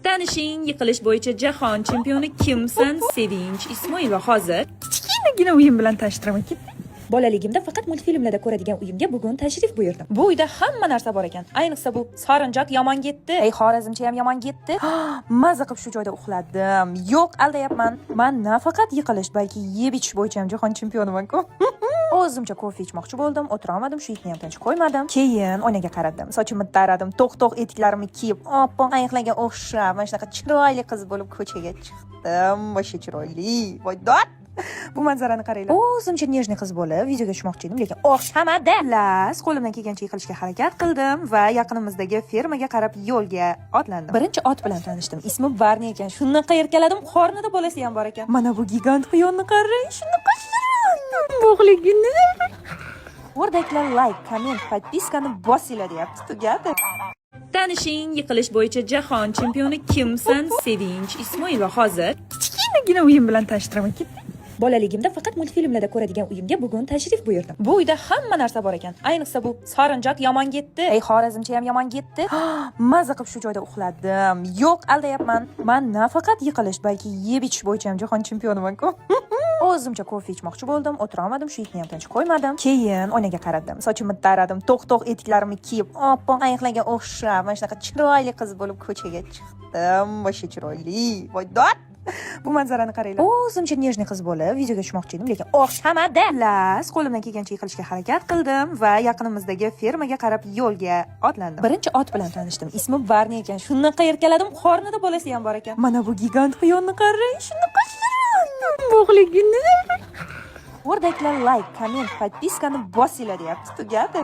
Tanishing, yiqilish bo'yicha jahon chempioni kimsan? Sevinch Ismoilova hozir kichkinagina uyim bilan tashtiraman. Bolaligimda faqat multfilmlarda ko'radigan uyimga bugun tashrif buyurdim. Bu uyda hamma narsa bor ekan. Ayniqsa bu sarinjoq yomon ketdi. Xorazmcha ham yomon ketdi. Maza qilib shu joyda uxladim. Yo'q, aldayapman. Men nafaqat yiqilish, balki yeb ichish bo'yicha ham jahon chempioniman-ku. O'zimcha kofe ichmoqchi bo'ldim, o'tira olmadim, shu itni ham tinch qo'ymadim. Keyin oynaga qaradim, sochimni taradim, to'q-to'q etiklarimni kiyib, oppoq ayiqlarga o'xshab, mana shunaqa chiroyli qiz bo'lib ko'chaga chiqdim. Boshqa chiroyli. Voy dod! Bu manzarani qaranglar. O'zimcha nejniy qiz bo'lib videoga tushmoqchi edim, lekin o'xshamadi. Las, qo'limdan kelgancha yiqilishga harakat qildim va yaqinimizdagi fermaga qarab yo'lga otlandim. Birinchi ot bilan tanishdim. Ismi Barni ekan. Shunaqa erkaladim, qornida bolasi ham bor ekan. Mana bu gigant quyonni qarang, shunaqa bog'ligini. O'rdaklar like, komment, podpiskani bosinglar deyapti. Tugadi. Tanishing, yiqilish bo'yicha jahon chempioni kimsan? Sevinch Ismoilova hozir kichkinagina uyim bilan tashtiraman. Bolaligimda faqat multfilmlarda ko'radigan uyimga bugun tashrif buyurdim. Bu uyda hamma narsa bor ekan. Ayniqsa bu sarinjoq yomon ketdi. Xorazmcha ham yomon ketdi. Maza qilib shu joyda uxladim. Yo'q, aldayapman. Men nafaqat yiqilish, balki yeb ichish bo'yicha ham jahon chempioniman-ku. O'zimcha kofe ichmoqchi bo'ldim, o'tira olmadim, shu itni ham tinch qo'ymadim. Keyin oynaga qaradim, sochimni taradim, to'q-to'q etiklarimni kiyib, oppoq ayiqlarga o'xshab, mana shunaqa chiroyli qiz bo'lib ko'chaga chiqdim. Boshqa chiroyli. Voy dod! Bu manzarani qaranglar. O'zimcha nejniy qiz bo'lib videoga tushmoqchi edim, lekin o'xshamadi. Las, qo'limdan kelgancha yiqilishga harakat qildim va yaqinimizdagi fermaga qarab yo'lga otlandim. Birinchi ot bilan tanishdim. Ismi Barni ekan. Shunaqa erkaladim, qornida bolasi ham bor ekan. Mana bu gigant quyonni qarang, shunaqa bog'ligini. O'rdaklar like, komment, podpiskani bosinglar deyapti. Tugadi.